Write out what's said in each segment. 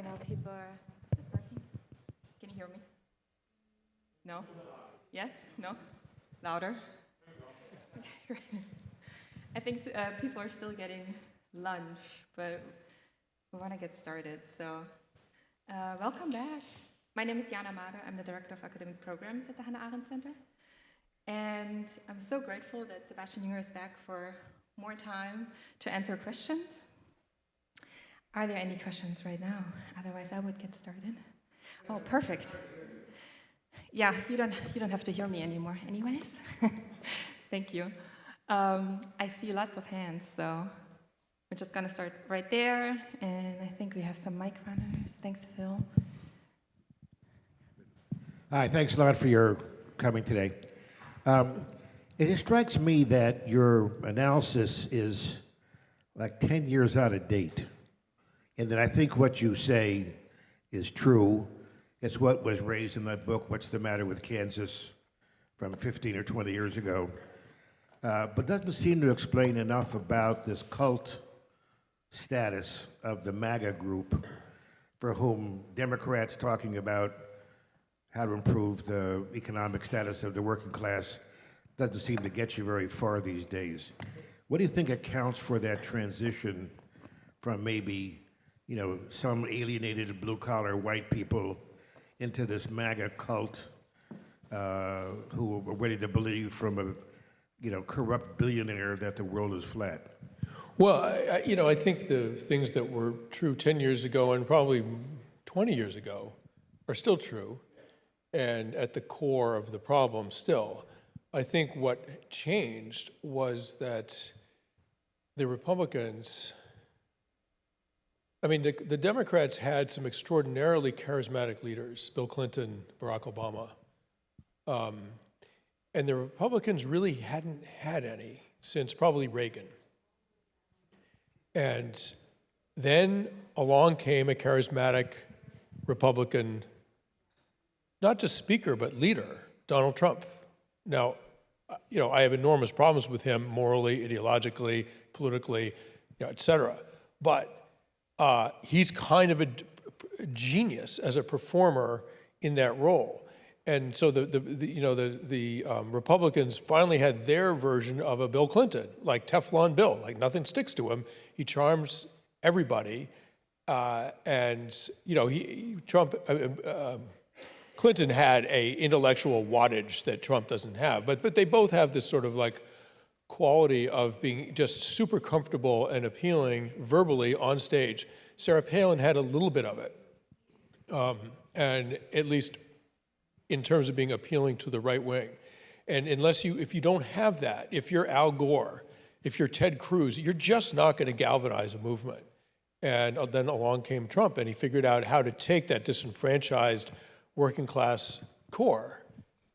know people are, is this working? Can you hear me? No? Yes? No? Louder? Okay, great. I think people are still getting lunch, but we want to get started. So welcome back. My name is Jana Mader. I'm the Director of Academic Programs at the Hannah Arendt Center. And I'm so grateful that Sebastian Junger is back for more time to answer questions. Are there any questions right now? Otherwise, I would get started. Oh, perfect. Yeah, you don't have to hear me anymore anyways. Thank you. I see lots of hands, so we're just going to start right there. And I think we have some mic runners. Thanks, Phil. Hi, thanks a lot for your coming today. It just strikes me that your analysis is like 10 years out of date. And that I think what you say is true. It's what was raised in that book, What's the Matter with Kansas, from 15 or 20 years ago. But doesn't seem to explain enough about this cult status of the MAGA group, for whom Democrats talking about how to improve the economic status of the working class doesn't seem to get you very far these days. What do you think accounts for that transition from maybe, you know, some alienated blue-collar white people into this MAGA cult who are ready to believe from a, you know, corrupt billionaire that the world is flat? Well, I think the things that were true 10 years ago and probably 20 years ago are still true and at the core of the problem still. I think what changed was that the Republicans, I mean, the Democrats had some extraordinarily charismatic leaders, Bill Clinton, Barack Obama, and the Republicans really hadn't had any since probably Reagan. And then along came a charismatic Republican, not just speaker, but leader, Donald Trump. Now, you know, I have enormous problems with him morally, ideologically, politically, you know, et cetera. But he's kind of a genius as a performer in that role. And so the Republicans finally had their version of a Bill Clinton, like Teflon Bill, like nothing sticks to him. He charms everybody. And, you know, Clinton had a intellectual wattage that Trump doesn't have, but they both have this sort of like quality of being just super comfortable and appealing verbally on stage. Sarah Palin had a little bit of it, and at least in terms of being appealing to the right wing. And if you don't have that, if you're Al Gore, if you're Ted Cruz, you're just not going to galvanize a movement. And then along came Trump, and he figured out how to take that disenfranchised working class core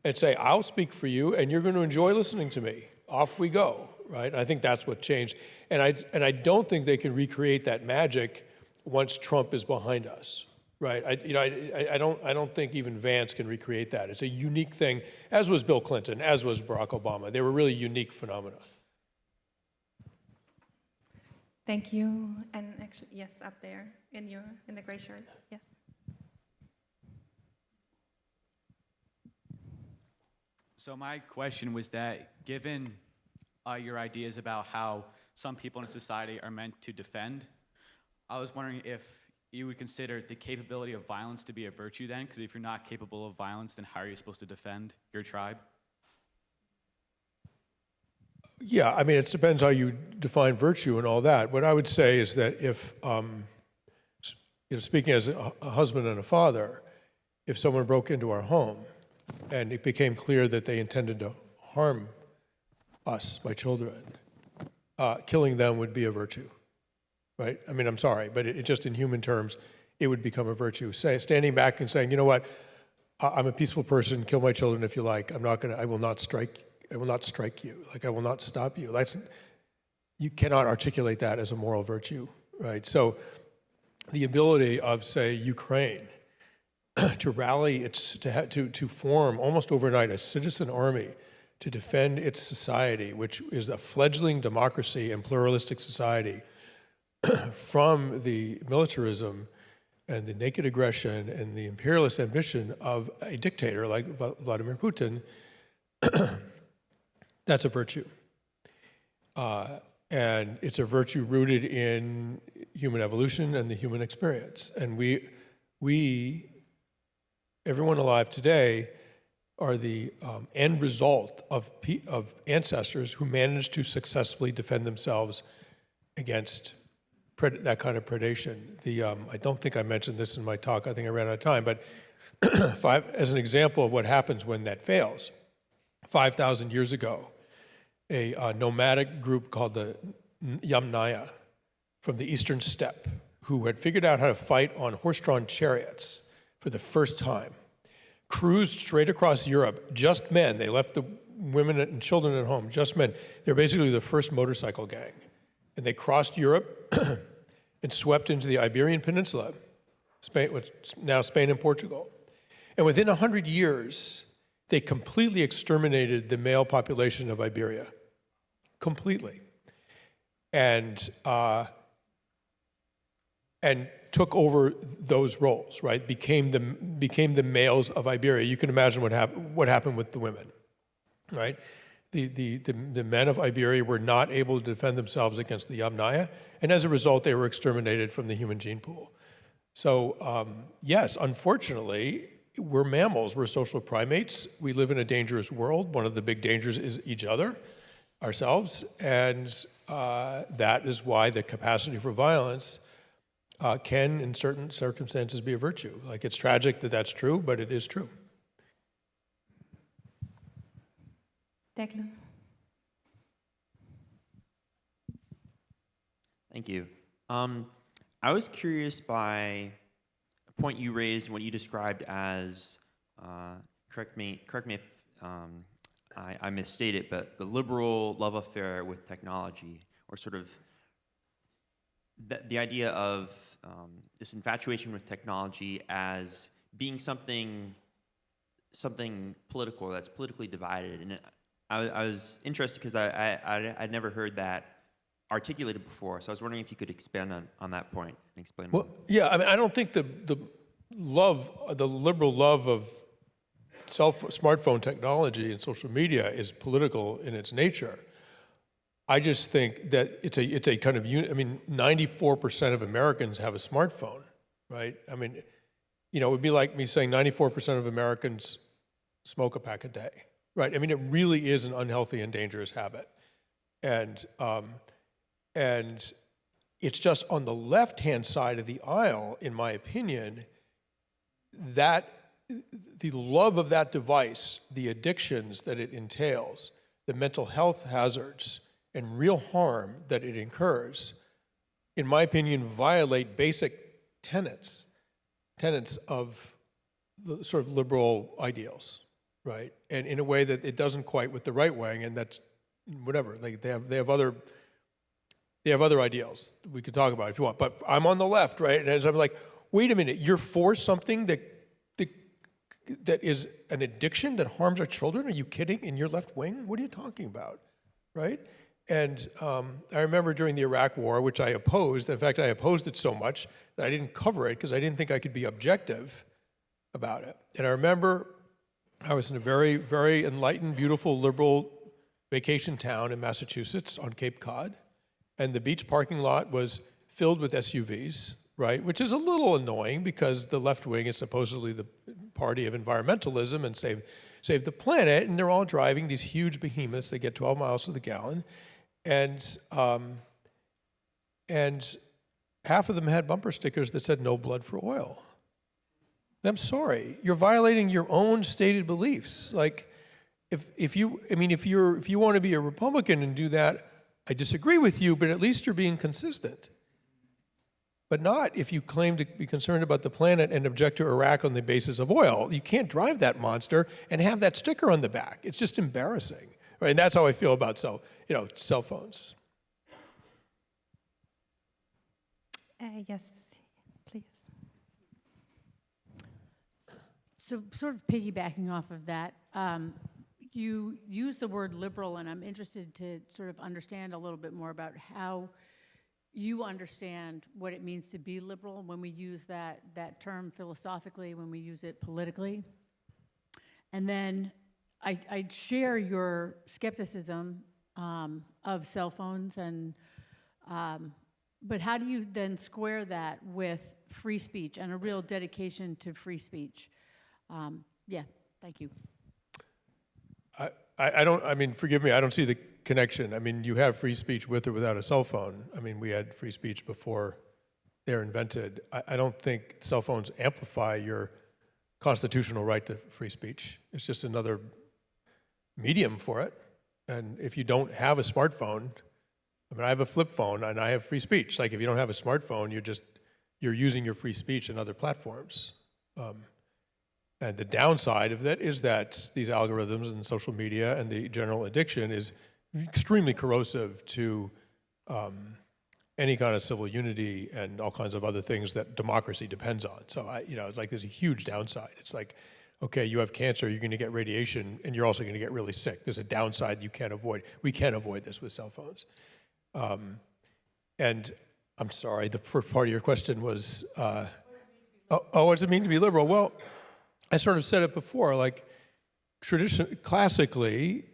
and say, I'll speak for you, and you're going to enjoy listening to me. Off we go, right? I think that's what changed. And I don't think they can recreate that magic once Trump is behind us, right? I don't think even Vance can recreate that. It's a unique thing, as was Bill Clinton, as was Barack Obama. They were really unique phenomena. Thank you. And actually, yes, up there in the gray shirt. Yes. So my question was that, given your ideas about how some people in a society are meant to defend, I was wondering if you would consider the capability of violence to be a virtue then, because if you're not capable of violence, then how are you supposed to defend your tribe? Yeah, I mean, it depends how you define virtue and all that. What I would say is that if, speaking as a husband and a father, if someone broke into our home and it became clear that they intended to harm us, my children, killing them would be a virtue, right? I mean, I'm sorry, but it just in human terms, it would become a virtue. Standing back and saying, you know what, I'm a peaceful person, kill my children if you like, I will not strike you, like I will not stop you. You cannot articulate that as a moral virtue, right? So the ability of, say, Ukraine, to rally to form almost overnight a citizen army to defend its society, which is a fledgling democracy and pluralistic society, from the militarism and the naked aggression and the imperialist ambition of a dictator like Vladimir Putin, that's a virtue. And it's a virtue rooted in human evolution and the human experience. And everyone alive today are the end result of ancestors who managed to successfully defend themselves against that kind of predation. I don't think I mentioned this in my talk. I think I ran out of time. But as an example of what happens when that fails, 5,000 years ago, a nomadic group called the Yamnaya from the eastern steppe, who had figured out how to fight on horse-drawn chariots for the first time, cruised straight across Europe, just men. They left the women and children at home, just men. They're basically the first motorcycle gang. And they crossed Europe and swept into the Iberian Peninsula, Spain, what's now Spain and Portugal. And within 100 years, they completely exterminated the male population of Iberia, completely. And took over those roles, right? Became the males of Iberia. You can imagine what happened with the women, right? The men of Iberia were not able to defend themselves against the Yamnaya, and as a result, they were exterminated from the human gene pool. So yes, unfortunately, we're mammals, we're social primates. We live in a dangerous world. One of the big dangers is each other, ourselves, and that is why the capacity for violence can, in certain circumstances, be a virtue. Like, it's tragic that that's true, but it is true. Declan. Thank you. I was curious by a point you raised and what you described as, correct me if I misstate it, but the liberal love affair with technology, or sort of the idea of this infatuation with technology as being something political, that's politically divided. And I was interested because I'd never heard that articulated before, so I was wondering if you could expand on that point and explain more. Well, yeah, I mean, I don't think the liberal love of smartphone technology and social media is political in its nature. I just think that it's a kind of, 94% of Americans have a smartphone, right? I mean, it would be like me saying 94% of Americans smoke a pack a day, right? I mean, it really is an unhealthy and dangerous habit. And it's just on the left-hand side of the aisle, in my opinion, that the love of that device, the addictions that it entails, the mental health hazards, and real harm that it incurs, in my opinion, violate basic tenets of the sort of liberal ideals, right? And in a way that it doesn't quite with the right wing, and that's whatever. They have other ideals we could talk about if you want. But I'm on the left, right? And I'm like, wait a minute, you're for something that is an addiction that harms our children? Are you kidding? In your left wing? What are you talking about, right? And I remember during the Iraq War, which I opposed. In fact, I opposed it so much that I didn't cover it because I didn't think I could be objective about it. And I remember I was in a very, very enlightened, beautiful, liberal vacation town in Massachusetts on Cape Cod. And the beach parking lot was filled with SUVs, right? Which is a little annoying because the left wing is supposedly the party of environmentalism and save the planet, and they're all driving these huge behemoths. They get 12 miles to the gallon, and half of them had bumper stickers that said "No blood for oil." I'm sorry, you're violating your own stated beliefs. Like, if you want to be a Republican and do that, I disagree with you, but at least you're being consistent. But not if you claim to be concerned about the planet and object to Iraq on the basis of oil. You can't drive that monster and have that sticker on the back. It's just embarrassing, right? And that's how I feel about cell phones. Yes, please. So sort of piggybacking off of that, you use the word liberal, and I'm interested to sort of understand a little bit more about how you understand what it means to be liberal when we use that term philosophically, when we use it politically. And then I share your skepticism of cell phones, and but how do you then square that with free speech and a real dedication to free speech? Yeah, thank you. I don't, I mean, forgive me, I don't see the connection. I mean, you have free speech with or without a cell phone. I mean, we had free speech before they're invented. I don't think cell phones amplify your constitutional right to free speech. It's just another medium for it. And if you don't have a smartphone, I mean, I have a flip phone and I have free speech. Like, if you don't have a smartphone, you're using your free speech in other platforms. And the downside of that is that these algorithms and social media and the general addiction is extremely corrosive to any kind of civil unity and all kinds of other things that democracy depends on. So, it's like there's a huge downside. It's like, okay, you have cancer, you're going to get radiation, and you're also going to get really sick. There's a downside you can't avoid. We can't avoid this with cell phones. And I'm sorry, the first part of your question was, what does it mean to be liberal? Well, I sort of said it before, like classically,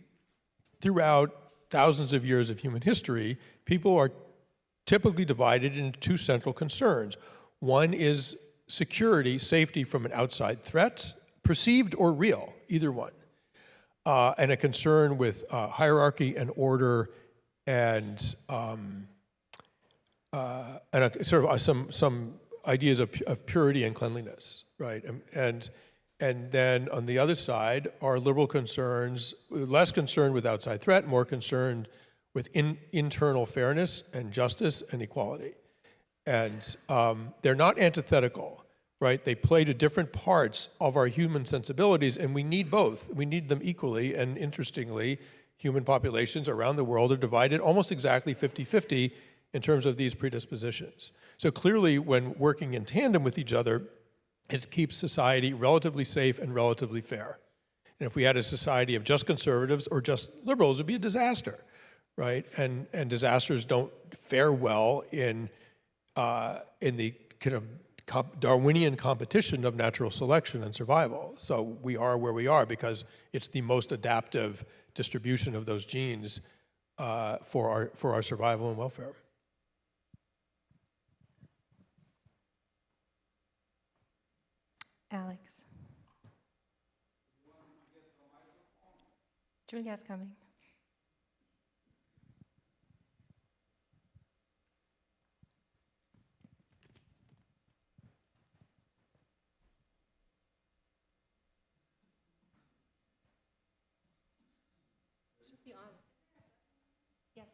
throughout thousands of years of human history, people are typically divided into two central concerns. One is security, safety from an outside threat, perceived or real, either one. And a concern with hierarchy and order and some ideas of purity and cleanliness, right? And then on the other side are liberal concerns, less concerned with outside threat, more concerned with internal fairness and justice and equality. And they're not antithetical, right? They play to different parts of our human sensibilities, and we need both. We need them equally, and interestingly, human populations around the world are divided almost exactly 50-50 in terms of these predispositions. So clearly, when working in tandem with each other, it keeps society relatively safe and relatively fair. And if we had a society of just conservatives or just liberals, it would be a disaster, right? And disasters don't fare well in the kind of Darwinian competition of natural selection and survival. So we are where we are because it's the most adaptive distribution of those genes for our survival and welfare. Alex. Julia's coming. Should be on. Yes.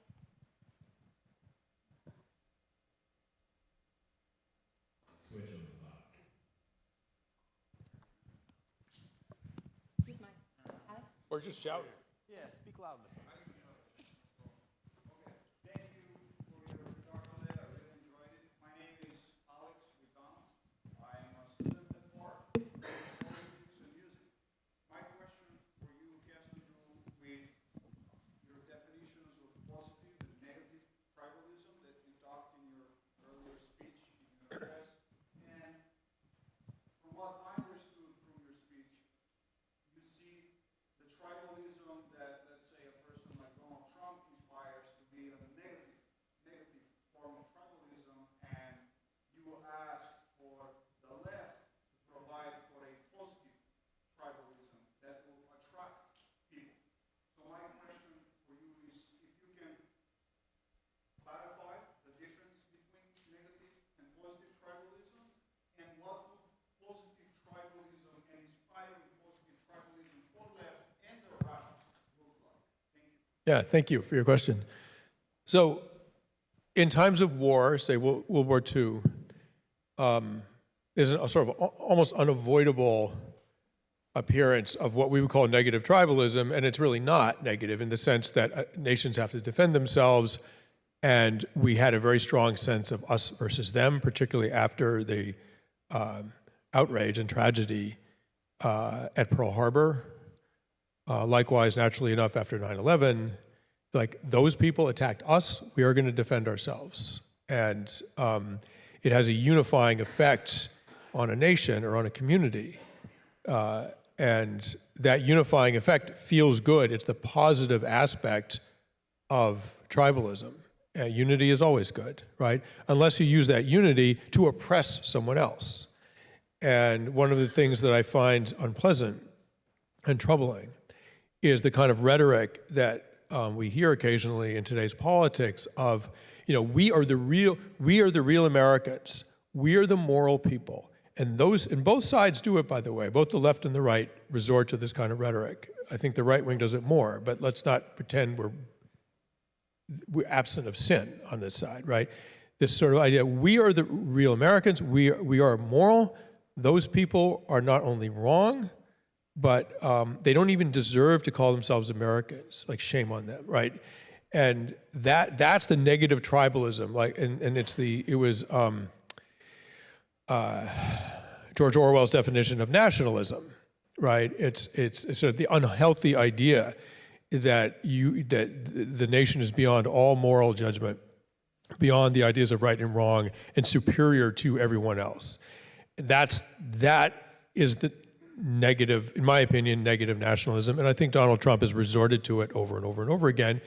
Who's mine? Alex? Or just shout. Yeah, speak loudly. Thank you for your talk on that. I really enjoyed it. My name is Alex McDonald. I am a student at York Politics and Music. My question for you has to do with your definitions of positive and negative tribalism that you talked in your earlier speech, in your address. And from what I understood from your speech, you see the tribalism that, let's say, a person like Donald Trump inspires to be a negative form of tribalism, and you asked for the left to provide for a positive tribalism that will attract people. So my question for you is if you can clarify the difference between negative and positive tribalism, and what would positive tribalism and inspiring positive tribalism for left and the right look like? Thank you. Yeah, thank you for your question. So, in times of war, say World War II, there's a sort of almost unavoidable appearance of what we would call negative tribalism, and it's really not negative in the sense that nations have to defend themselves, and we had a very strong sense of us versus them, particularly after the outrage and tragedy at Pearl Harbor. Likewise, naturally enough, after 9/11, like those people attacked us, we are going to defend ourselves. And it has a unifying effect on a nation or on a community. And that unifying effect feels good. It's the positive aspect of tribalism. Unity is always good, right? Unless you use that unity to oppress someone else. And one of the things that I find unpleasant and troubling is the kind of rhetoric that we hear occasionally in today's politics of, you know, we are the real Americans. We are the moral people. And both sides do it, by the way. Both the left and the right resort to this kind of rhetoric. I think the right wing does it more, but let's not pretend we're absent of sin on this side, right? This sort of idea, we are the real Americans. We are moral. Those people are not only wrong, but they don't even deserve to call themselves Americans. Like, shame on them, right? And that's the negative tribalism. Like, and it was George Orwell's definition of nationalism, right? It's sort of the unhealthy idea that the nation is beyond all moral judgment, beyond the ideas of right and wrong, and superior to everyone else. That is the negative, in my opinion, negative nationalism, and I think Donald Trump has resorted to it over and over and over again.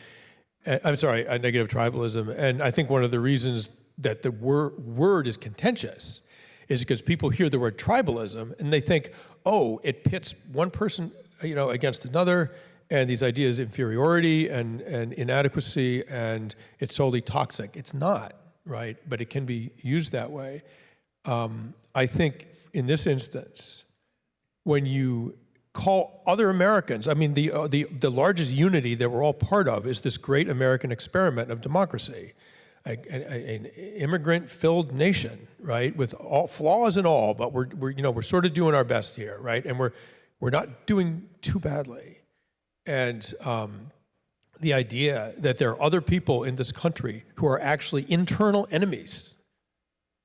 Negative tribalism, and I think one of the reasons that the word is contentious is because people hear the word tribalism and they think, oh, it pits one person, against another, and these ideas of inferiority and inadequacy, and it's totally toxic. It's not, right? But it can be used that way. I think in this instance, when you call other Americans, I mean, the largest unity that we're all part of is this great American experiment of democracy, an immigrant-filled nation, right, with all flaws and all, but we're sort of doing our best here, right, and we're not doing too badly. And the idea that there are other people in this country who are actually internal enemies,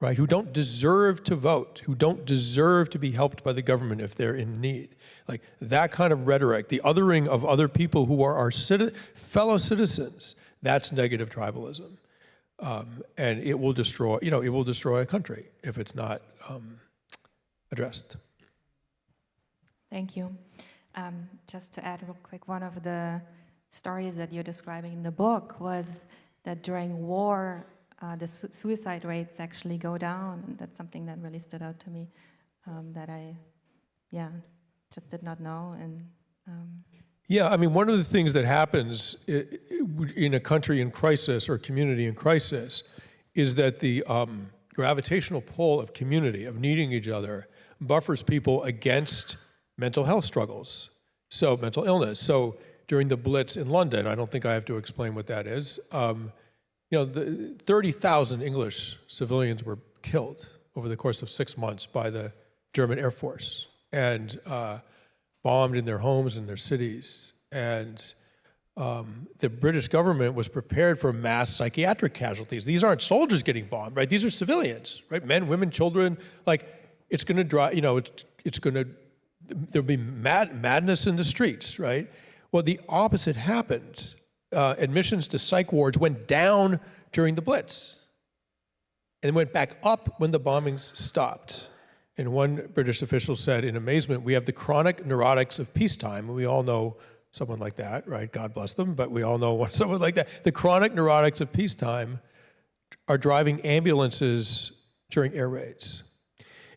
right, who don't deserve to vote, who don't deserve to be helped by the government if they're in need. Like, that kind of rhetoric, the othering of other people who are our fellow citizens, that's negative tribalism. And it will destroy a country if it's not addressed. Thank you. Just to add real quick, one of the stories that you're describing in the book was that during war, the suicide rates actually go down. And that's something that really stood out to me, that I, just did not know. And yeah, I mean, one of the things that happens in a country in crisis or community in crisis is that the gravitational pull of community, of needing each other, buffers people against mental health struggles, so mental illness. So during the Blitz in London, I don't think I have to explain what that is, 30,000 English civilians were killed over the course of 6 months by the German Air Force, and bombed in their homes and their cities. And the British government was prepared for mass psychiatric casualties. These aren't soldiers getting bombed, right? These are civilians, right? Men, women, children. Like, it's going to drive, there'll be madness in the streets, right? Well, the opposite happened. Admissions to psych wards went down during the Blitz and went back up when the bombings stopped. And one British official said in amazement, we have the chronic neurotics of peacetime. And we all know someone like that, right? God bless them, but we all know someone like that. The chronic neurotics of peacetime are driving ambulances during air raids.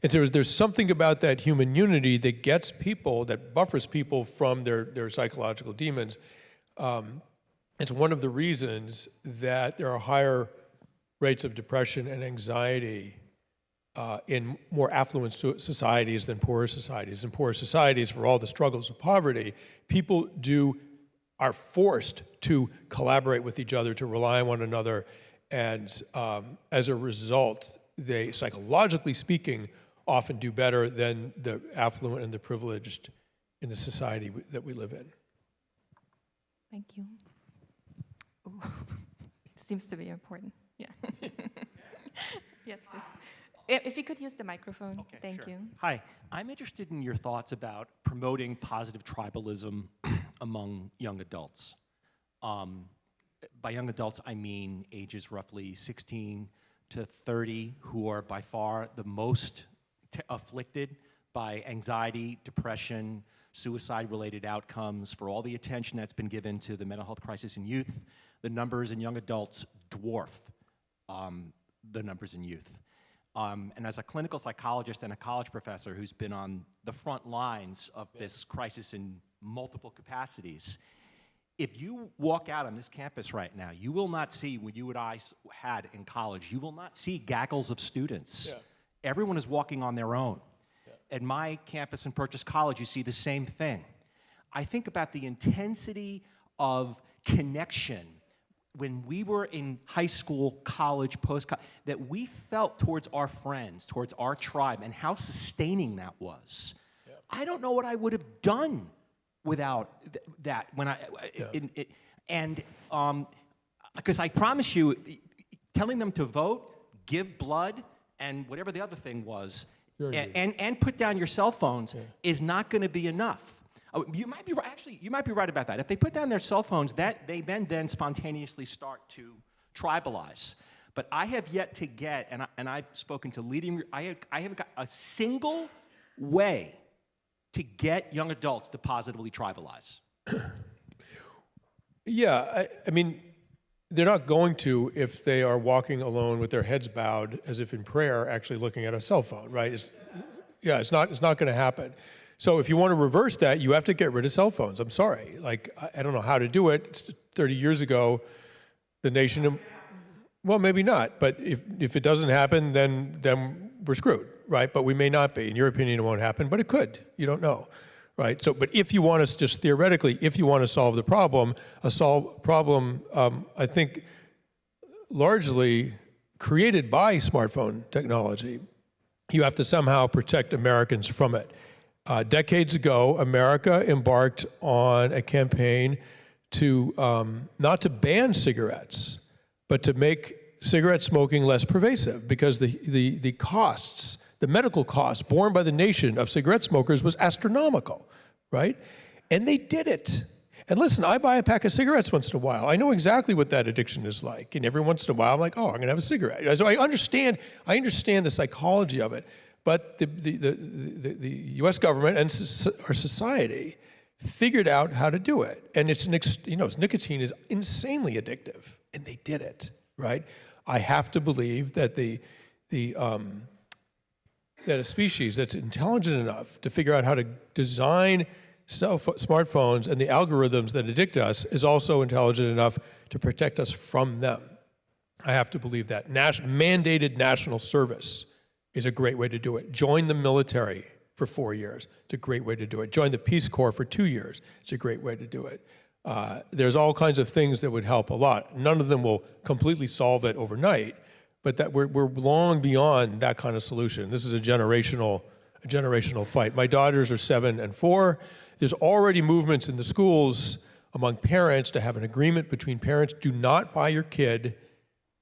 And so there's something about that human unity that gets people, that buffers people from their psychological demons. It's one of the reasons that there are higher rates of depression and anxiety in more affluent societies than poorer societies. In poorer societies, for all the struggles of poverty, people are forced to collaborate with each other, to rely on one another, and as a result, they, psychologically speaking, often do better than the affluent and the privileged in the society that we live in. thank you. Ooh. Seems to be important. Yeah. Yes, please. If you could use the microphone, Okay, thank sure. you. Hi, I'm interested in your thoughts about promoting positive tribalism among young adults. By young adults, I mean ages roughly 16 to 30 who are by far the most afflicted by anxiety, depression, suicide-related outcomes, for all the attention that's been given to the mental health crisis in youth, the numbers in young adults dwarf the numbers in youth. And as a clinical psychologist and a college professor who's been on the front lines of this crisis in multiple capacities, if you walk out on this campus right now, you will not see what you and I had in college. You will not see gaggles of students. Yeah. Everyone is walking on their own. At my campus in Purchase College, you see the same thing. I think about the intensity of connection when we were in high school, college, post-college, that we felt towards our friends, towards our tribe, and how sustaining that was. Yeah. I don't know what I would have done without that. When because I promise you, telling them to vote, give blood, and whatever the other thing was, and put down your cell phones is not going to be enough. You might be actually, you might be right about that. If they put down their cell phones, that they then spontaneously start to tribalize. But I have yet to get, and I've spoken to leading, I haven't got a single way to get young adults to positively tribalize. Yeah, I mean, they're not going to if they are walking alone with their heads bowed as if in prayer, actually looking at a cell phone, right? It's not going to happen. So if you want to reverse that, you have to get rid of cell phones. I'm sorry. Like, I don't know how to do it. 30 years ago, the nation, well, maybe not. But if it doesn't happen, then we're screwed, right? But we may not be. In your opinion, it won't happen, but it could. You don't know, right? So, but if you want to, just theoretically, if you want to solve the problem, I think, largely created by smartphone technology, you have to somehow protect Americans from it. Decades ago, America embarked on a campaign to not to ban cigarettes, but to make cigarette smoking less pervasive, because the costs, the medical costs borne by the nation of cigarette smokers was astronomical, right? And they did it. And listen, I buy a pack of cigarettes once in a while. I know exactly what that addiction is like. And every once in a while, I'm like, oh, I'm going to have a cigarette. So I understand the psychology of it. But the U.S. government and our society figured out how to do it. And nicotine is insanely addictive, and they did it, right? I have to believe that that a species that's intelligent enough to figure out how to design smartphones and the algorithms that addict us is also intelligent enough to protect us from them. I have to believe that. Mandated national service is a great way to do it. Join the military for 4 years. It's a great way to do it. Join the Peace Corps for 2 years. It's a great way to do it. There's all kinds of things that would help a lot. None of them will completely solve it overnight, but that we're long beyond that kind of solution. This is a generational fight. My daughters are 7 and 4. There's already movements in the schools among parents to have an agreement between parents. Do not buy your kid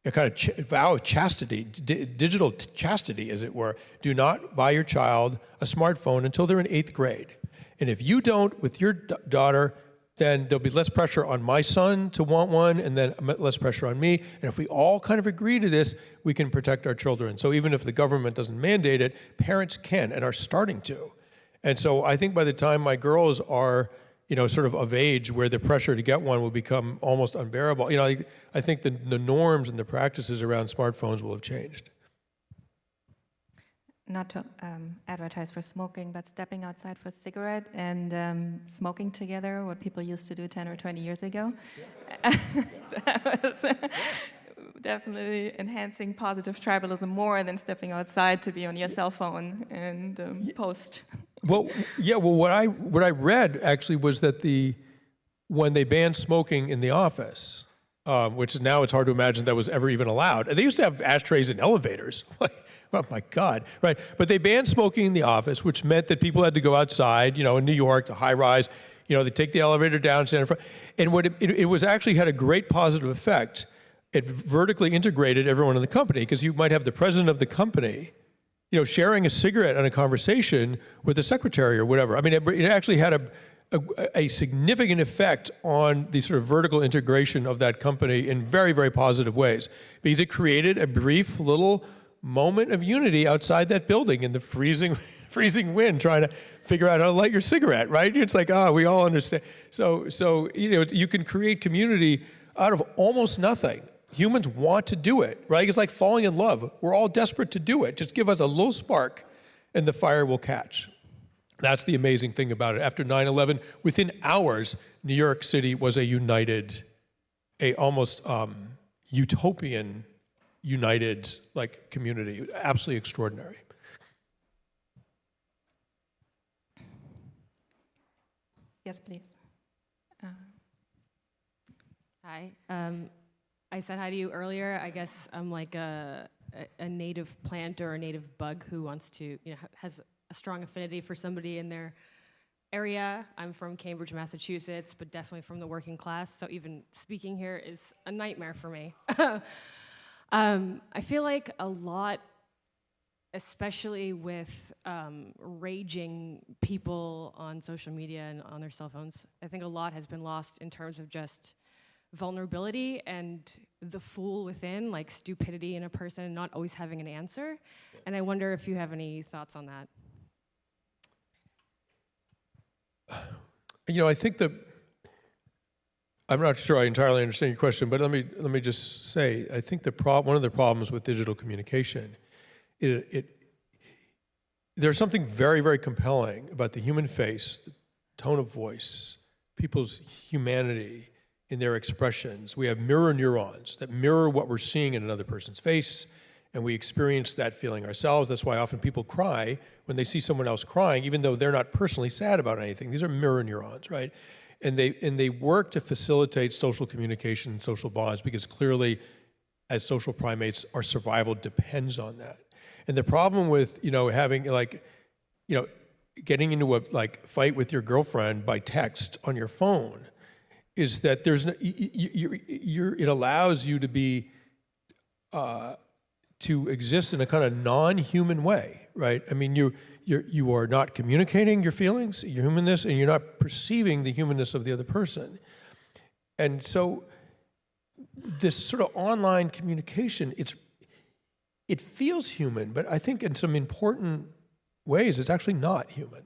a kind of vow of chastity, digital chastity, as it were. Do not buy your child a smartphone until they're in 8th grade. And if you don't with your daughter, then there'll be less pressure on my son to want one, and then less pressure on me. And if we all kind of agree to this, we can protect our children. So even if the government doesn't mandate it, parents can and are starting to. And so I think by the time my girls are sort of age where the pressure to get one will become almost unbearable. I think the norms and the practices around smartphones will have changed. Not to advertise for smoking, but stepping outside for a cigarette and smoking together, what people used to do 10 or 20 years ago. Yeah. That was definitely enhancing positive tribalism more than stepping outside to be on your cell phone and post. Well, yeah. Well, what I read actually was that when they banned smoking in the office, which now it's hard to imagine that was ever even allowed. And they used to have ashtrays in elevators. Like, oh my God, right? But they banned smoking in the office, which meant that people had to go outside. In New York, the high rise. They take the elevator down, stand in front, and what it was actually had a great positive effect. It vertically integrated everyone in the company, because you might have the president of the company sharing a cigarette and a conversation with the secretary or whatever. I mean, it actually had a significant effect on the sort of vertical integration of that company in very, very positive ways, because it created a brief little moment of unity outside that building in the freezing wind, trying to figure out how to light your cigarette, right? It's like, we all understand. So you can create community out of almost nothing. Humans want to do it, right? It's like falling in love. We're all desperate to do it. Just give us a little spark and the fire will catch. That's the amazing thing about it. After 9/11, within hours, New York City was almost utopian, united community. Absolutely extraordinary. Yes, please. Hi. I said hi to you earlier. I guess I'm like a native plant or a native bug who wants to, has a strong affinity for somebody in their area. I'm from Cambridge, Massachusetts, but definitely from the working class, so even speaking here is a nightmare for me. I feel like a lot, especially with raging people on social media and on their cell phones, I think a lot has been lost in terms of just vulnerability and the fool within, like stupidity in a person and not always having an answer. And I wonder if you have any thoughts on that. I think that I'm not sure I entirely understand your question, but let me just say, I think one of the problems with digital communication, there's something very, very compelling about the human face, the tone of voice, people's humanity in their expressions. We have mirror neurons that mirror what we're seeing in another person's face, and we experience that feeling ourselves. That's why often people cry when they see someone else crying, even though they're not personally sad about anything. These are mirror neurons, right? And they work to facilitate social communication and social bonds, because clearly, as social primates, our survival depends on that. And the problem with having getting into a fight with your girlfriend by text on your phone is that it allows you to be to exist in a kind of non-human way, right? I mean, you are not communicating your feelings, your humanness, and you're not perceiving the humanness of the other person. And so this sort of online communication, it feels human, but I think in some important ways it's actually not human.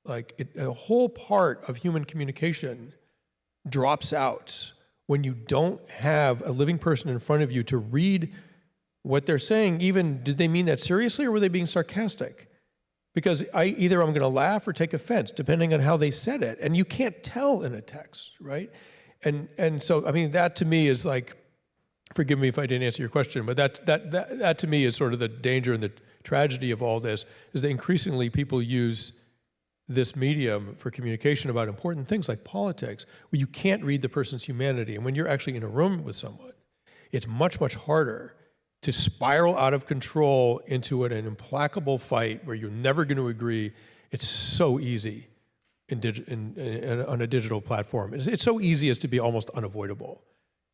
A whole part of human communication drops out when you don't have a living person in front of you to read what they're saying. Even, did they mean that seriously, or were they being sarcastic? Because I'm going to laugh or take offense, depending on how they said it. And you can't tell in a text, right? And so, I mean, that to me is forgive me if I didn't answer your question, but that to me is sort of the danger and the tragedy of all this, is that increasingly people use this medium for communication about important things like politics, where you can't read the person's humanity. And when you're actually in a room with someone, it's much, much harder to spiral out of control into an implacable fight where you're never going to agree. It's so easy on a digital platform. It's so easy as to be almost unavoidable.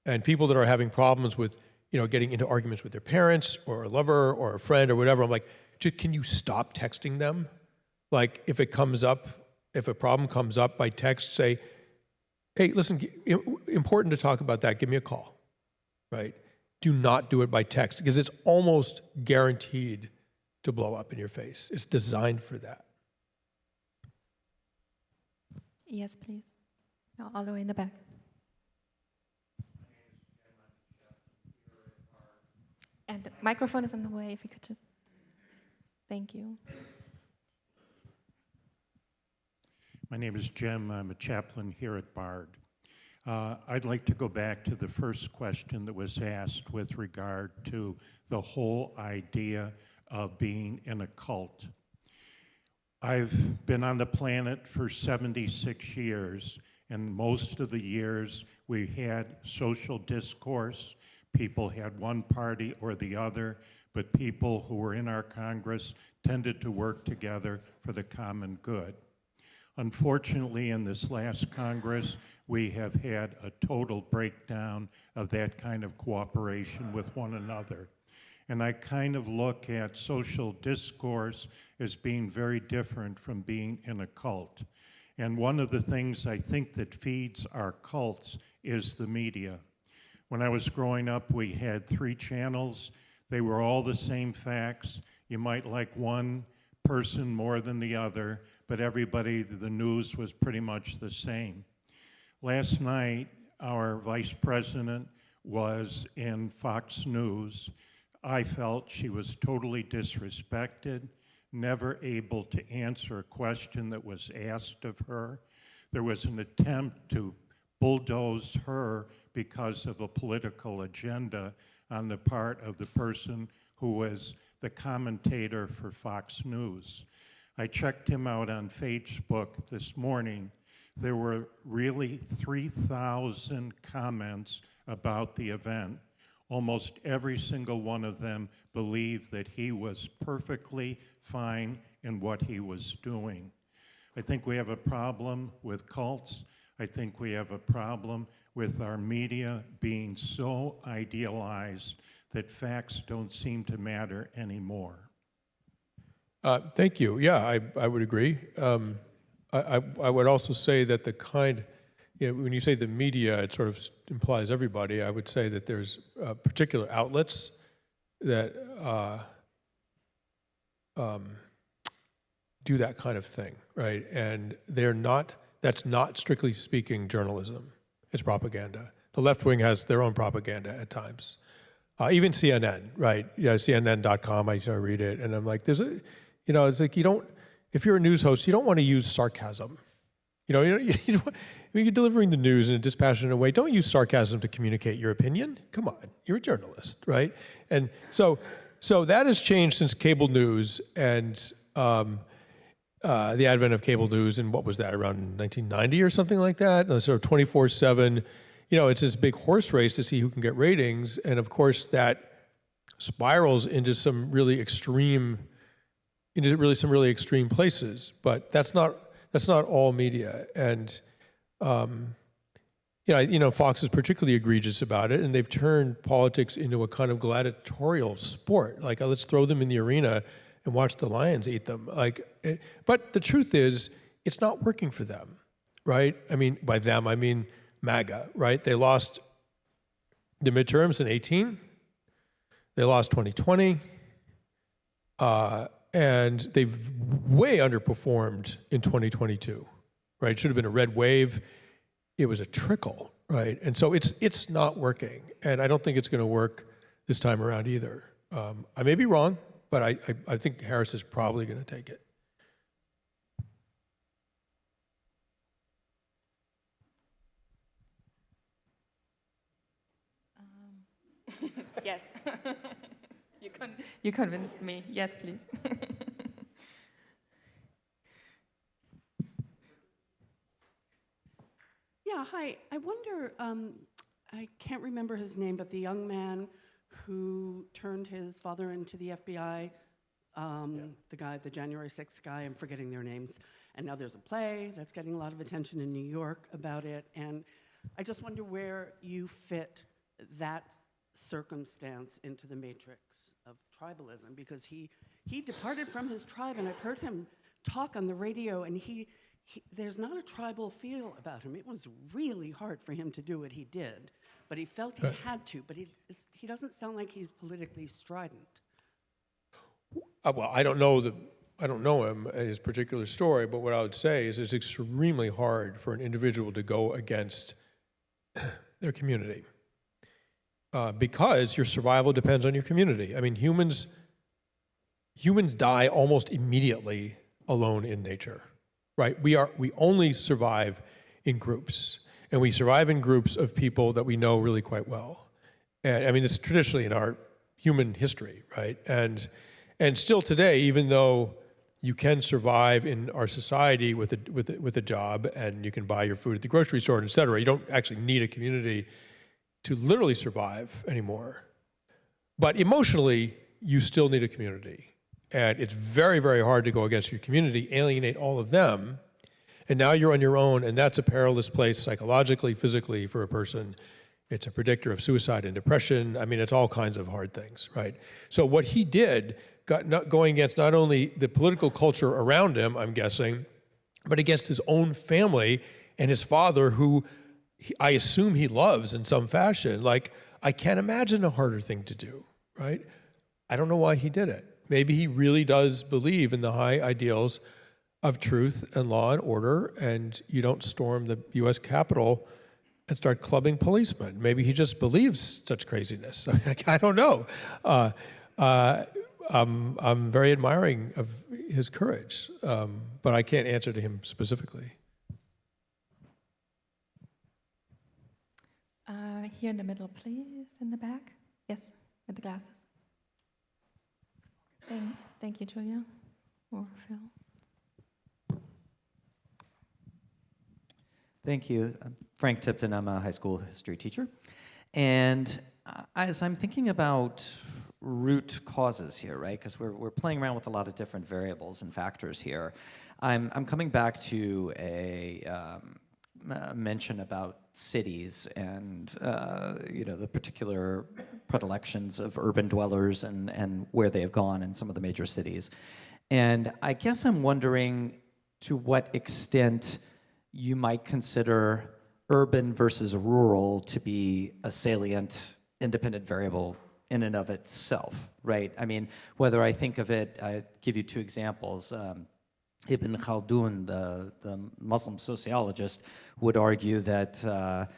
And people that are having problems with, getting into arguments with their parents or a lover or a friend or whatever, I'm like, can you stop texting them? If a problem comes up by text, say, hey, listen, important to talk about that, give me a call, right? Do not do it by text, because it's almost guaranteed to blow up in your face. It's designed for that. Yes, please. No, all the way in the back. And the microphone is on the way, if you could just... Thank you. My name is Jim. I'm a chaplain here at Bard. I'd like to go back to the first question that was asked with regard to the whole idea of being in a cult. I've been on the planet for 76 years, and most of the years we had social discourse. People had one party or the other, but people who were in our Congress tended to work together for the common good. Unfortunately, in this last Congress, we have had a total breakdown of that kind of cooperation with one another. And I kind of look at social discourse as being very different from being in a cult. And one of the things I think that feeds our cults is the media. When I was growing up, we had 3 channels. They were all the same facts. You might like one person more than the other, but everybody, the news was pretty much the same. Last night, our vice president was in Fox News. I felt she was totally disrespected, never able to answer a question that was asked of her. There was an attempt to bulldoze her because of a political agenda on the part of the person who was the commentator for Fox News. I checked him out on Facebook this morning. There were really 3,000 comments about the event. Almost every single one of them believed that he was perfectly fine in what he was doing. I think we have a problem with cults. I think we have a problem with our media being so idealized that facts don't seem to matter anymore. Thank you. Yeah, I would agree. I would also say that the kind, when you say the media, it sort of implies everybody. I would say that there's particular outlets that do that kind of thing, right? And that's not strictly speaking journalism. It's propaganda. The left wing has their own propaganda at times. Even CNN, right? Yeah, CNN.com, I read it, and I'm like, it's like if you're a news host, you don't want to use sarcasm. When you're delivering the news in a dispassionate way, don't use sarcasm to communicate your opinion. Come on, you're a journalist, right? And so that has changed since cable news and the advent of cable news, and what was that, around 1990 or something like that? And sort of 24/7, it's this big horse race to see who can get ratings, and of course that spirals into some really extreme places. But that's not all media, and Fox is particularly egregious about it, and they've turned politics into a kind of gladiatorial sport. Like, let's throw them in the arena and watch the lions eat them. But the truth is, it's not working for them, right? I mean, by them, I mean MAGA, right? They lost the midterms in 2018. They lost 2020. And they've way underperformed in 2022, right? It should have been a red wave. It was a trickle, right? And so it's not working. And I don't think it's going to work this time around either. I may be wrong, but I think Harris is probably going to take it. Yes. You convinced me. Yes, please. Yeah, hi. I wonder, I can't remember his name, but the young man who turned his father into the FBI, the January 6th guy, I'm forgetting their names. And now there's a play that's getting a lot of attention in New York about it. And I just wonder where you fit that circumstance into the matrix of tribalism, because he departed from his tribe, and I've heard him talk on the radio, and there's not a tribal feel about him. It was really hard for him to do what he did, but he felt he had to, but he doesn't sound like he's politically strident. Well, I don't know him and his particular story, but what I would say is it's extremely hard for an individual to go against their community. Because your survival depends on your community. I mean, humans die almost immediately alone in nature, right? We only survive in groups, and we survive in groups of people that we know really quite well. And I mean, this is traditionally in our human history, right? And still today, even though you can survive in our society with a job, and you can buy your food at the grocery store, et cetera, you don't actually need a community to literally survive anymore. But emotionally, you still need a community. And it's very, very hard to go against your community, alienate all of them, and now you're on your own, and that's a perilous place psychologically, physically for a person. It's a predictor of suicide and depression. I mean, it's all kinds of hard things, right? So what he did, going against not only the political culture around him, I'm guessing, but against his own family and his father, who I assume he loves in some fashion. Like, I can't imagine a harder thing to do, right? I don't know why he did it. Maybe he really does believe in the high ideals of truth and law and order, and you don't storm the U.S. Capitol and start clubbing policemen. Maybe he just believes such craziness. I don't know. I'm very admiring of his courage, but I can't answer to him specifically. Here in the middle, please, in the back. Yes, with the glasses. Thank you, Julia. Or Phil. Thank you. I'm Frank Tipton. I'm a high school history teacher. And as I'm thinking about root causes here, right, because we're playing around with a lot of different variables and factors here, I'm coming back to a mention about cities and the particular predilections of urban dwellers and where they have gone in some of the major cities. And I guess I'm wondering to what extent you might consider urban versus rural to be a salient independent variable in and of itself, right? I mean, whether I think of it, I give you two examples. Ibn Khaldun, the Muslim sociologist, would argue that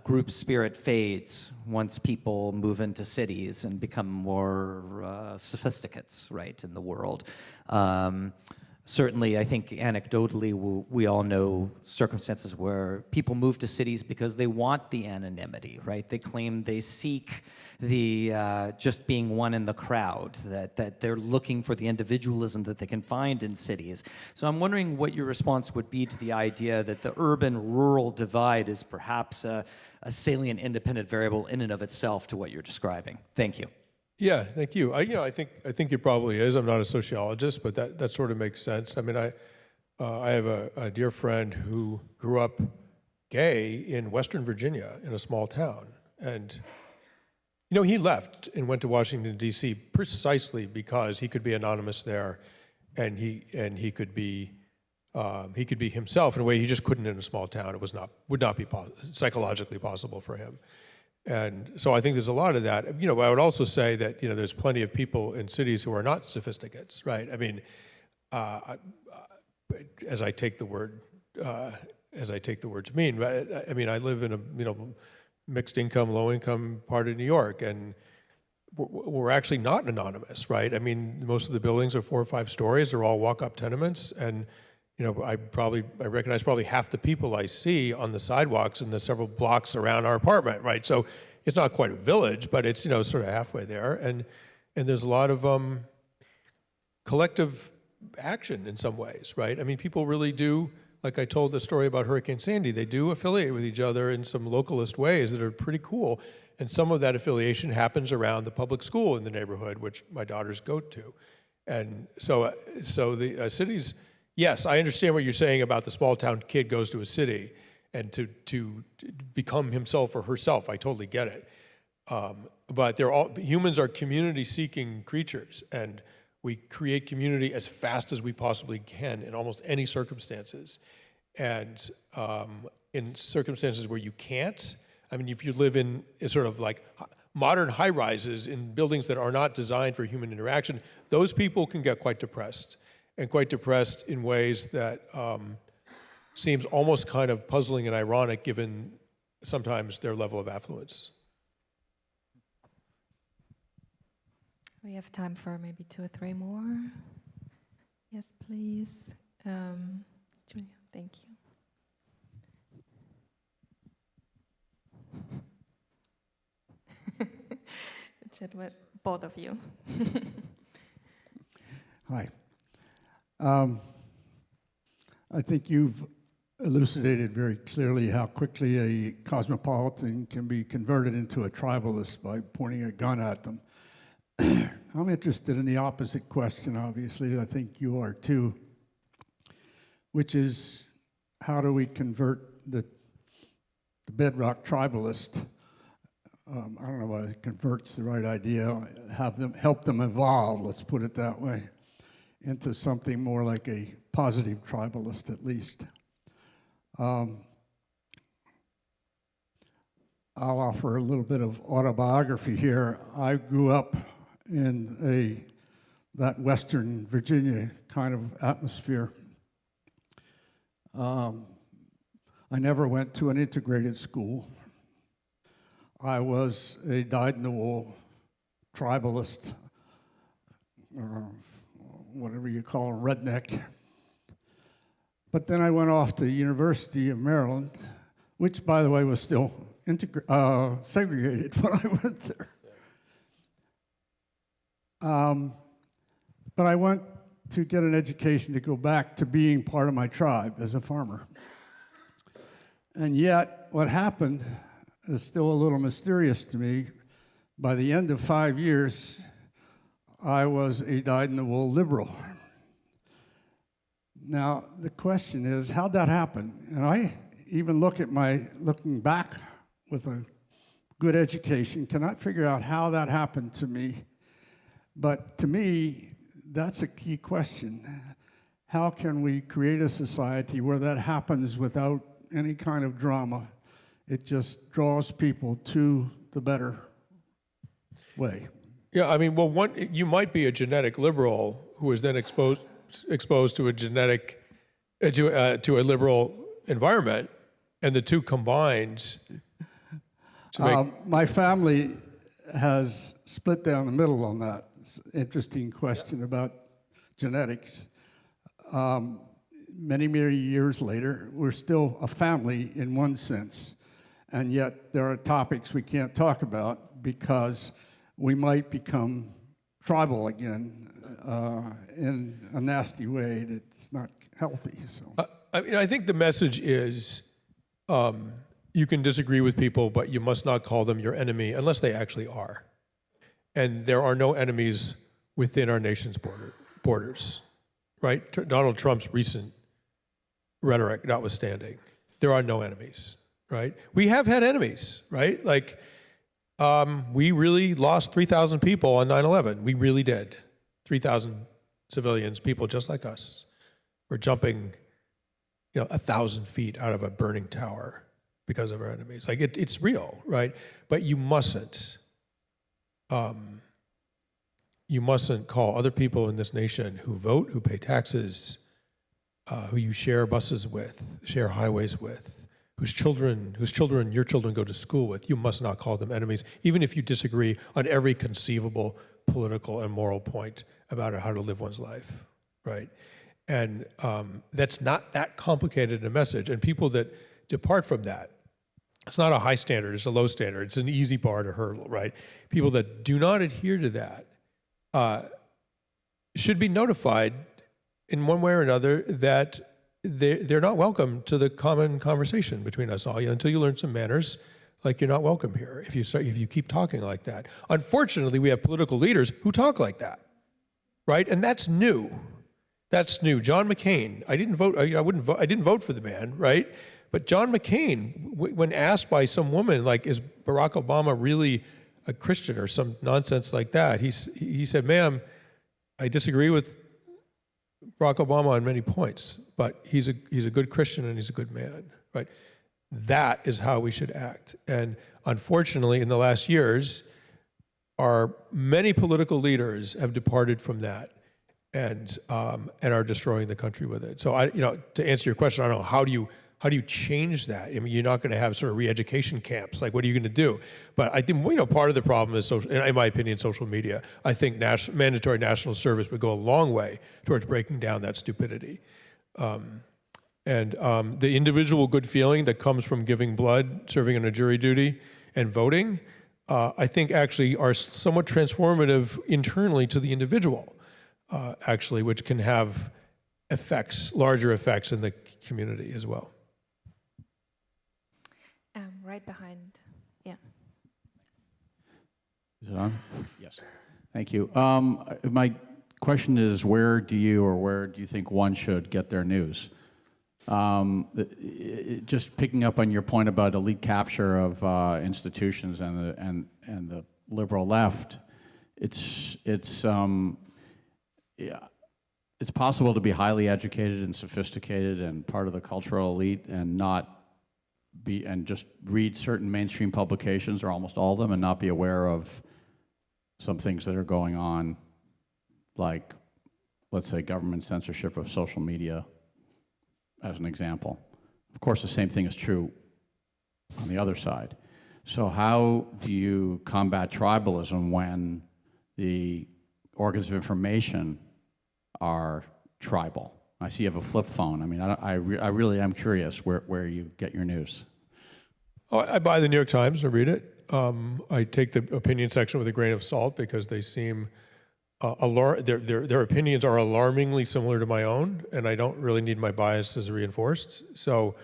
group spirit fades once people move into cities and become more sophisticates, right, in the world. Certainly, I think anecdotally, we all know circumstances where people move to cities because they want the anonymity, right? They claim they seek the just being one in the crowd, that they're looking for the individualism that they can find in cities. So I'm wondering what your response would be to the idea that the urban-rural divide is perhaps a salient independent variable in and of itself to what you're describing. Thank you. Yeah, thank you. I think it probably is. I'm not a sociologist, but that sort of makes sense. I mean, I have a dear friend who grew up gay in Western Virginia in a small town, and he left and went to Washington D.C. precisely because he could be anonymous there, and he could be himself in a way he just couldn't in a small town. It would not be psychologically possible for him. And so I think there's a lot of that. I would also say that there's plenty of people in cities who are not sophisticates, right? I mean, as I take the word to mean, I mean, I live in a mixed income, low income part of New York, and we're actually not anonymous, right? I mean, most of the buildings are 4 or 5 stories. They're all walk-up tenements, and I recognize probably half the people I see on the sidewalks in the several blocks around our apartment, right? So it's not quite a village, but it's sort of halfway there, and there's a lot of collective action in some ways, right? I mean, people really do, like I told the story about Hurricane Sandy, they do affiliate with each other in some localist ways that are pretty cool, and some of that affiliation happens around the public school in the neighborhood, which my daughters go to, and so the cities. Yes, I understand what you're saying about the small town kid goes to a city and to become himself or herself. I totally get it. But humans are community-seeking creatures, and we create community as fast as we possibly can in almost any circumstances. And in circumstances where you can't, I mean, if you live in sort of like modern high-rises in buildings that are not designed for human interaction, those people can get quite depressed. And quite depressed in ways that seems almost kind of puzzling and ironic given sometimes their level of affluence. We have time for maybe 2 or 3 more. Yes, please. Julia, thank you. Chat with both of you. Hi. I think you've elucidated very clearly how quickly a cosmopolitan can be converted into a tribalist by pointing a gun at them. I'm interested in the opposite question, obviously. I think you are too, which is how do we convert the bedrock tribalist? I don't know whether convert's the right idea. Help them evolve, let's put it that way. into something more like a positive tribalist, at least. I'll offer a little bit of autobiography here. I grew up in that Western Virginia kind of atmosphere. I never went to an integrated school. I was a dyed-in-the-wool tribalist, whatever you call a redneck. But then I went off to the University of Maryland, which, by the way, was still segregated when I went there. But I went to get an education to go back to being part of my tribe as a farmer. And yet, what happened is still a little mysterious to me. By the end of 5 years, I was a dyed-in-the-wool liberal. Now, the question is, how'd that happen? And I even looking back with a good education, cannot figure out how that happened to me. But to me, that's a key question. How can we create a society where that happens without any kind of drama? It just draws people to the better way. Yeah, I mean, well, you might be a genetic liberal who is then exposed to a genetic, to a liberal environment, and the two combined to make... My family has split down the middle on that. It's an interesting question about genetics. Many, many years later, we're still a family in one sense, and yet there are topics we can't talk about because we might become tribal again in a nasty way that's not healthy. So I mean, I think the message is you can disagree with people, but you must not call them your enemy unless they actually are. And there are no enemies within our nation's borders, right? Donald Trump's recent rhetoric notwithstanding, there are no enemies, right? We have had enemies, right? Like, we really lost 3,000 people on 9/11. We really did. 3,000 civilians, people just like us, were jumping, 1,000 feet out of a burning tower because of our enemies. Like, it's real, right? But you mustn't call other people in this nation who vote, who pay taxes, who you share buses with, share highways with, whose children your children go to school with. You must not call them enemies, even if you disagree on every conceivable political and moral point about how to live one's life, right? And that's not that complicated a message. And people that depart from that, it's not a high standard, it's a low standard. It's an easy bar to hurdle, right? People that do not adhere to that should be notified in one way or another that they're not welcome to the common conversation between us all. Until you learn some manners, like, you're not welcome here if you keep talking like that. Unfortunately, we have political leaders who talk like that, right? And that's new. That's new. John McCain. I didn't vote. I didn't vote for the man, right? But John McCain, when asked by some woman, like, is Barack Obama really a Christian or some nonsense like that, he said, "Ma'am, I disagree with Barack Obama on many points, but he's a good Christian and he's a good man," right? That is how we should act. And unfortunately, in the last years, many political leaders have departed from that and are destroying the country with it. So to answer your question, I don't know, how do you change that? I mean, you're not going to have sort of re-education camps. Like, what are you going to do? But I think part of the problem is in my opinion, social media. I think mandatory national service would go a long way towards breaking down that stupidity. And the individual good feeling that comes from giving blood, serving on a jury duty, and voting, I think actually are somewhat transformative internally to the individual, actually, which can have larger effects in the community as well. Right behind, yeah. Is it on? Yes. Thank you. My question is, where do you think one should get their news? Just picking up on your point about elite capture of institutions and the liberal left, it's possible to be highly educated and sophisticated and part of the cultural elite and not be, and just read certain mainstream publications or almost all of them and not be aware of some things that are going on, like, let's say, government censorship of social media, as an example. Of course, the same thing is true on the other side. So how do you combat tribalism when the organs of information are tribal? I see you have a flip phone. I mean, I really am curious where you get your news. Oh, I buy the New York Times and read it. I take the opinion section with a grain of salt because they seem their opinions are alarmingly similar to my own, and I don't really need my biases reinforced. So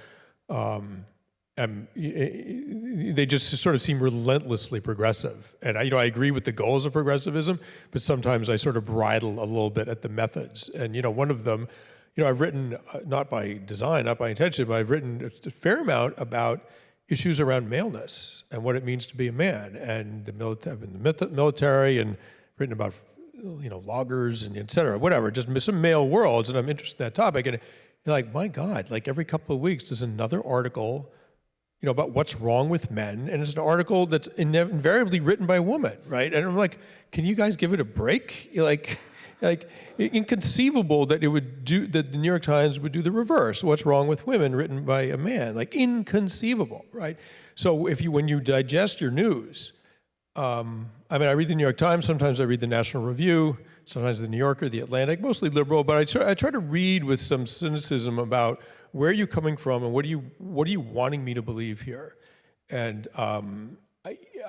they just sort of seem relentlessly progressive. And I agree with the goals of progressivism, but sometimes I sort of bridle a little bit at the methods. And one of them, I've written, not by design, not by intention, but I've written a fair amount about issues around maleness and what it means to be a man, and the military, and written about loggers and et cetera, whatever, just some male worlds, and I'm interested in that topic. And you're like, my God, like every couple of weeks there's another article about what's wrong with men, and it's an article that's invariably written by a woman, right? And I'm like, can you guys give it a break? Like inconceivable that that the New York Times would do the reverse. What's wrong with women, written by a man? Like, inconceivable, right? So when you digest your news, I read the New York Times, sometimes I read the National Review, sometimes the New Yorker, the Atlantic, mostly liberal, but I try to read with some cynicism about where are you coming from and what are you wanting me to believe here? And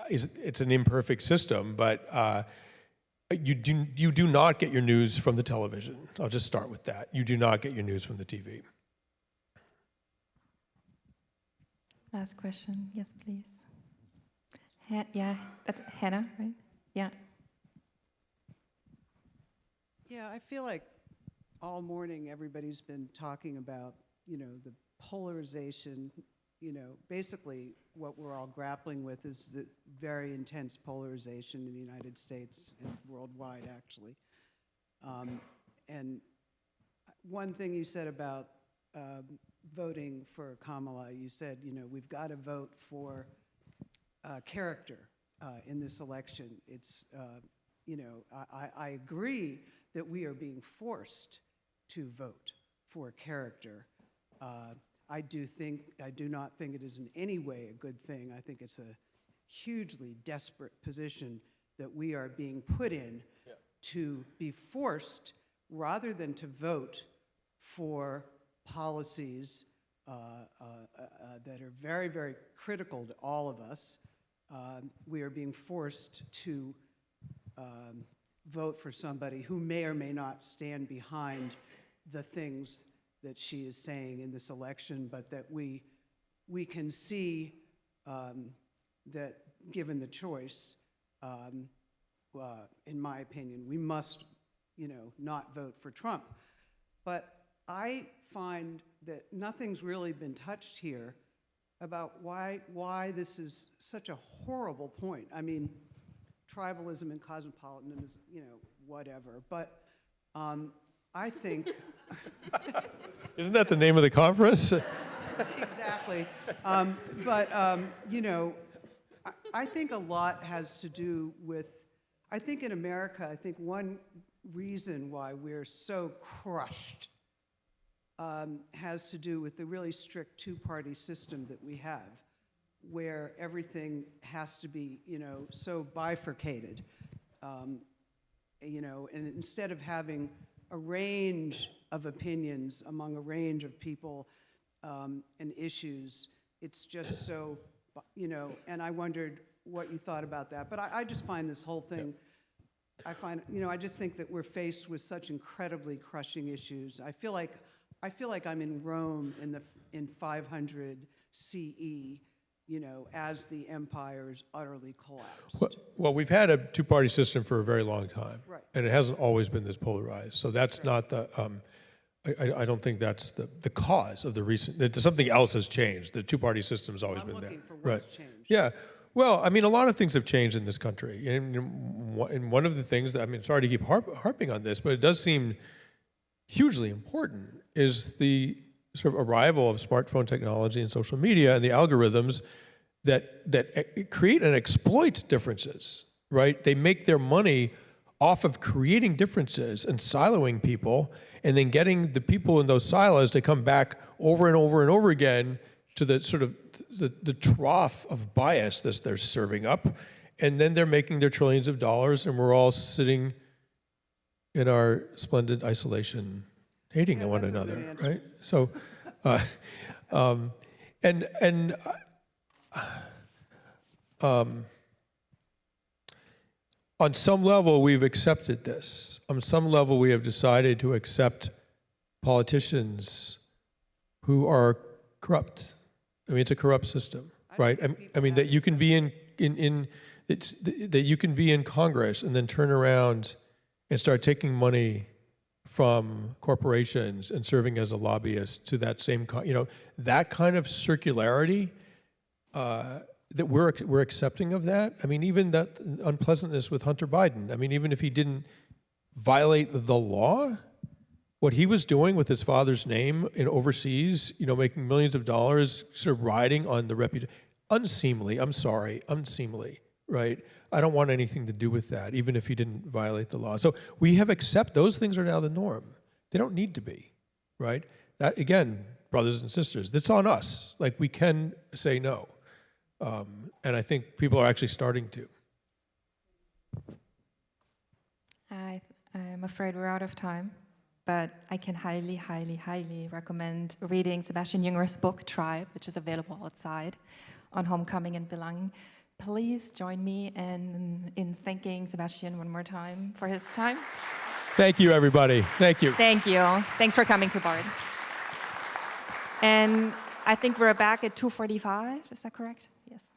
it's an imperfect system, but you do not get your news from the television. I'll just start with that. You do not get your news from the TV. Last question, yes, please. Yeah, that's Hannah, right? Yeah. Yeah, I feel like all morning everybody's been talking about, the polarization. Basically what we're all grappling with is the very intense polarization in the United States and worldwide, actually. And one thing you said about voting for Kamala, you said, we've got to vote for character in this election. It's, I agree that we are being forced to vote for character. I do not think it is in any way a good thing. I think it's a hugely desperate position that we are being put in to be forced, rather than to vote for policies that are very, very critical to all of us. We are being forced to vote for somebody who may or may not stand behind the things that she is saying in this election, but that we can see that, given the choice, in my opinion, we must, not vote for Trump. But I find that nothing's really been touched here about why this is such a horrible point. I mean, tribalism and cosmopolitanism is, whatever. But I think... Isn't that the name of the conference? Exactly. I think a lot has to do with, I think in America, I think one reason why we're so crushed has to do with the really strict two-party system that we have, where everything has to be, so bifurcated. And instead of having a range of opinions among a range of people and issues, it's just so, and I wondered what you thought about that. But I just find this whole thing, I just think that we're faced with such incredibly crushing issues. I feel like I'm in Rome in 500 CE, as the empires utterly collapsed. Well, we've had a two-party system for a very long time, right, and it hasn't always been this polarized. So that's right. Not the. I don't think that's the cause of the recent. Something else has changed. The two-party system has always been there. For right. What's changed. Yeah. Well, I mean, a lot of things have changed in this country, and one of the things that, sorry to keep harping on this, but it does seem hugely important is the sort of arrival of smartphone technology and social media and the algorithms that create and exploit differences, right? They make their money off of creating differences and siloing people, and then getting the people in those silos to come back over and over and over again to the sort of the trough of bias that they're serving up, and then they're making their trillions of dollars, and we're all sitting in our splendid isolation, hating one another, right? So, on some level, we've accepted this. On some level, we have decided to accept politicians who are corrupt. I mean, it's a corrupt system, right? I mean that you can be that you can be in Congress and then turn around and start taking money from corporations and serving as a lobbyist to that same, that kind of circularity. That we're accepting of that. I mean, even that unpleasantness with Hunter Biden. I mean, even if he didn't violate the law, what he was doing with his father's name in overseas, making millions of dollars, sort of riding on the reputation, unseemly. I'm sorry, unseemly, right? I don't want anything to do with that, even if he didn't violate the law. So we have those things are now the norm. They don't need to be, right? That, again, brothers and sisters, that's on us. Like, we can say no. And I think people are actually starting to. I'm afraid we're out of time, but I can highly, highly, highly recommend reading Sebastian Junger's book, Tribe, which is available outside on homecoming and belonging. Please join me in thanking Sebastian one more time for his time. Thank you, everybody. Thank you. Thank you. Thanks for coming to Bard. And I think we're back at 2:45. Is that correct? Yes.